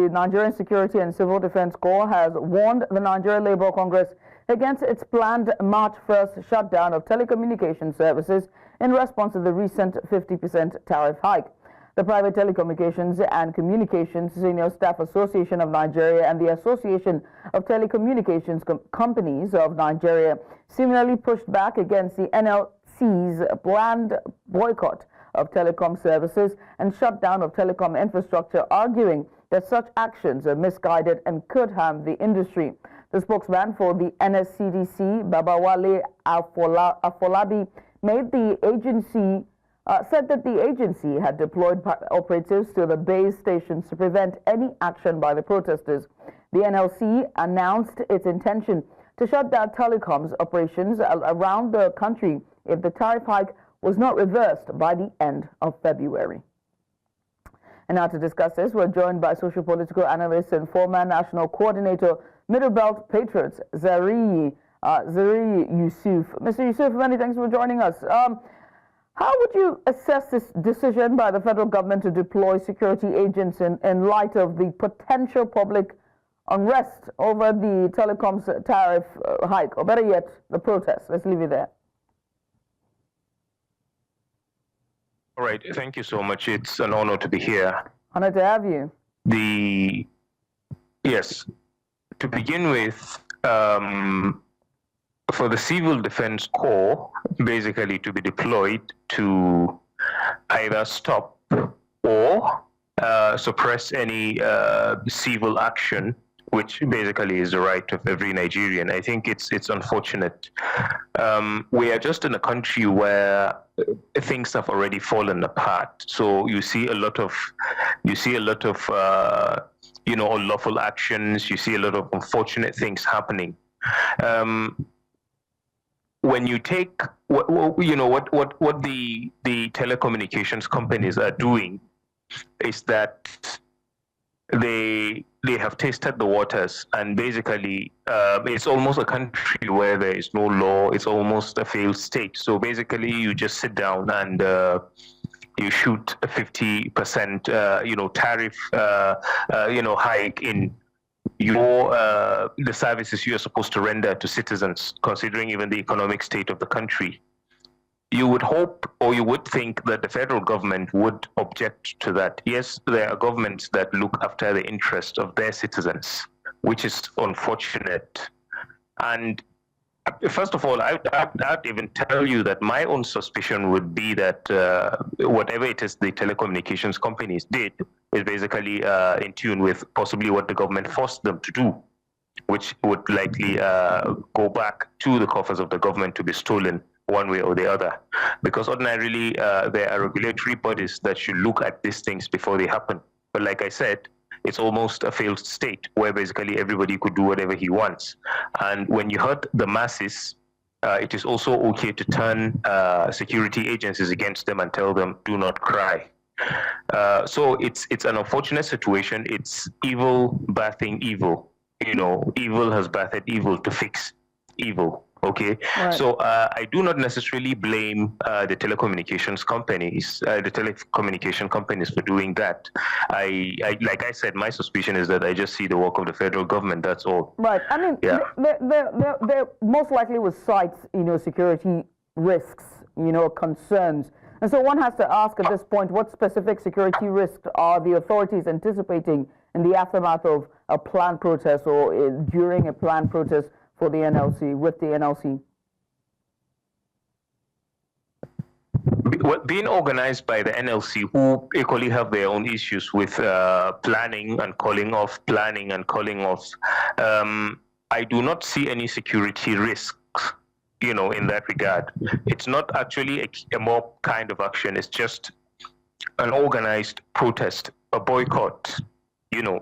the Nigerian Security and Civil Defense Corps has warned the Nigerian Labour Congress against its planned March 1st shutdown of telecommunications services in response to the recent 50% tariff hike. The Private Telecommunications and Communications Senior Staff Association of Nigeria and the Association of Telecommunications Companies of Nigeria similarly pushed back against the NLC's planned boycott of telecom services and shutdown of telecom infrastructure, arguing that such actions are misguided and could harm the industry. The spokesman for the NSCDC, Babawale Afolabi, said that the agency had deployed operatives to the base stations to prevent any action by the protesters. The NLC announced its intention to shut down telecoms operations around the country if the tariff hike was not reversed by the end of February. And now to discuss this, we're joined by social political analyst and former national coordinator, Middle Belt Patriots, Zariyi Yusuf. Mr. Yusuf, many thanks for joining us. How would you assess this decision by the federal government to deploy security agents in light of the potential public unrest over the telecoms tariff hike, or better yet, the protest? Let's leave it there. All right, thank you so much. It's an honor to be here. Honored to have you. Yes, to begin with, for the Civil Defense Corps basically to be deployed to either stop or suppress any civil action, which basically is the right of every Nigerian. I think it's unfortunate. We are just in a country where things have already fallen apart. So you see a lot of unlawful actions. You see a lot of unfortunate things happening. When you take what the telecommunications companies are doing is that they have tasted the waters, and basically it's almost a country where there is no law. It's almost a failed state. So basically you just sit down and you shoot a 50% tariff hike in the services you are supposed to render to citizens, considering even the economic state of the country. You would hope, or you would think, that the federal government would object to that. Yes, there are governments that look after the interest of their citizens, which is unfortunate. And first of all, I'd even tell you that my own suspicion would be that whatever it is the telecommunications companies did is basically in tune with possibly what the government forced them to do, which would likely go back to the coffers of the government to be stolen one way or the other. Because ordinarily, there are regulatory bodies that should look at these things before they happen. But like I said, it's almost a failed state where basically everybody could do whatever he wants. And when you hurt the masses, it is also okay to turn security agencies against them and tell them, do not cry. So it's an unfortunate situation. It's evil birthing evil. Evil has birthed evil to fix evil. Okay, right. So I do not necessarily blame the telecommunication companies for doing that. Like I said, my suspicion is that I just see the work of the federal government. That's all. Right. I mean, yeah. They're most likely with sites, security risks, concerns. And so one has to ask at this point, what specific security risks are the authorities anticipating in the aftermath of a planned protest or during a planned protest for the NLC, with the NLC? Being organized by the NLC, who equally have their own issues with planning and calling off, I do not see any security risks, in that regard. It's not actually a mob kind of action. It's just an organized protest, a boycott,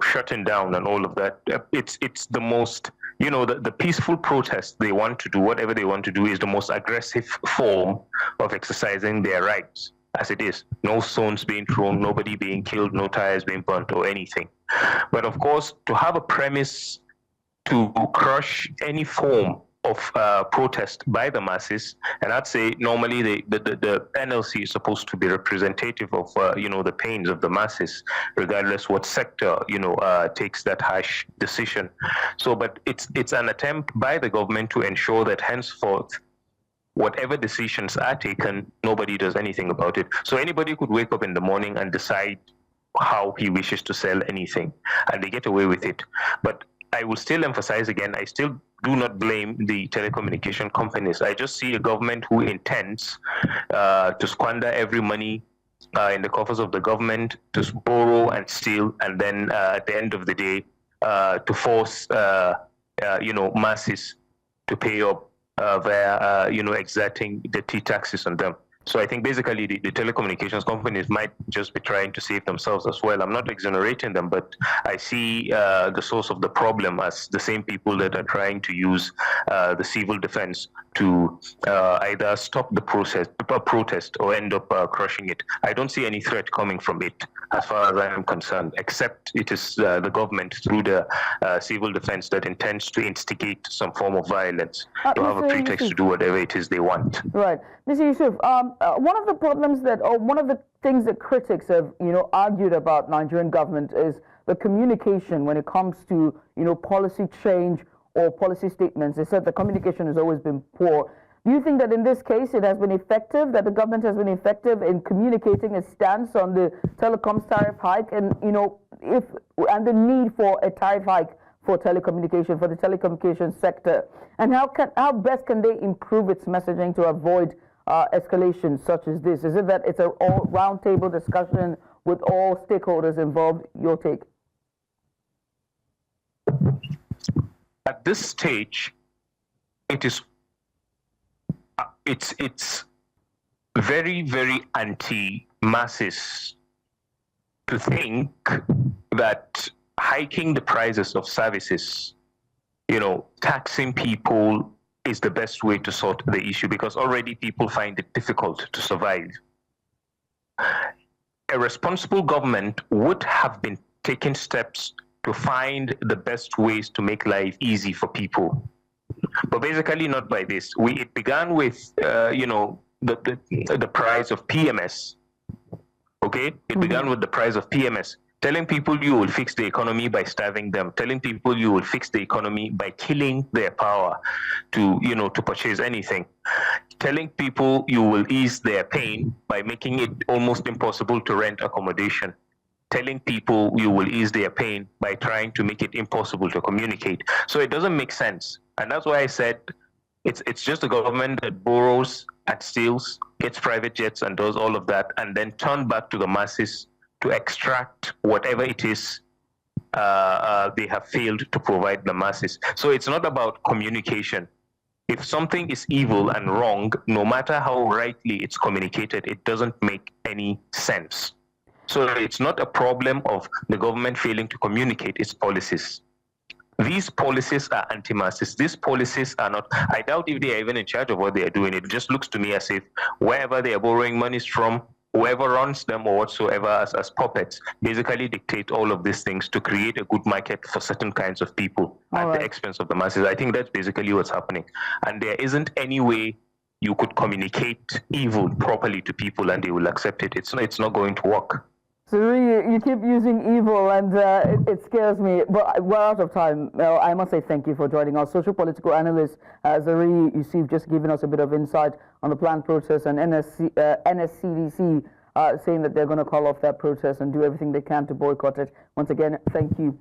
shutting down and all of that. It's the most, the peaceful protest they want to do, whatever they want to do, is the most aggressive form of exercising their rights, as it is. No stones being thrown, nobody being killed, no tires being burnt or anything. But of course, to have a premise to crush any form of protest by the masses, and I'd say normally the NLC is supposed to be representative of the pains of the masses, regardless what sector takes that harsh decision. So, but it's an attempt by the government to ensure that henceforth, whatever decisions are taken, nobody does anything about it. So anybody could wake up in the morning and decide how he wishes to sell anything, and they get away with it. But I will still emphasize again, I still do not blame the telecommunication companies. I just see a government who intends to squander every money in the coffers of the government, to borrow and steal, and then at the end of the day, to force masses to pay up via exerting the taxes on them. So I think basically the telecommunications companies might just be trying to save themselves as well. I'm not exonerating them, but I see the source of the problem as the same people that are trying to use the civil defense to either stop the protest or end up crushing it. I don't see any threat coming from it as far as I am concerned, except it is the government through the civil defense that intends to instigate some form of violence to have a pretext to do whatever it is they want. Right. Mr. Yusuf, one of the problems one of the things that critics have, argued about Nigerian government is the communication when it comes to, policy change or policy statements. They said the communication has always been poor. Do you think that in this case it has been effective, that the government has been effective in communicating a stance on the telecoms tariff hike and, and the need for a tariff hike for the telecommunications sector? And how best can they improve its messaging to avoid escalations such as this? Is it that it's an all roundtable discussion with all stakeholders involved? Your take? At this stage, it's very, very anti-masses to think that hiking the prices of services, taxing people is the best way to sort the issue, because already people find it difficult to survive. A responsible government would have been taking steps to find the best ways to make life easy for people. But basically not by this. It began with, the price of PMS. Okay? It began with the price of PMS. Telling people you will fix the economy by starving them, telling people you will fix the economy by killing their power to purchase anything, telling people you will ease their pain by making it almost impossible to rent accommodation, telling people you will ease their pain by trying to make it impossible to communicate. So it doesn't make sense. And that's why I said it's just a government that borrows and steals, gets private jets and does all of that, and then turn back to the masses to extract whatever it is they have failed to provide the masses. So it's not about communication. If something is evil and wrong, no matter how rightly it's communicated, it doesn't make any sense. So it's not a problem of the government failing to communicate its policies. These policies are anti-masses. These policies are not, I doubt if they are even in charge of what they are doing. It just looks to me as if wherever they are borrowing monies from, whoever runs them or whatsoever as puppets basically dictate all of these things to create a good market for certain kinds of people at the expense of the masses. I think that's basically what's happening. And there isn't any way you could communicate evil properly to people and they will accept it. It's not going to work. So you keep using evil, and it scares me. But we're out of time. I must say thank you for joining us. Social political analyst Zariyi Yusuf just giving us a bit of insight on the planned protest, and NSCDC saying that they're going to call off that protest and do everything they can to boycott it. Once again, thank you.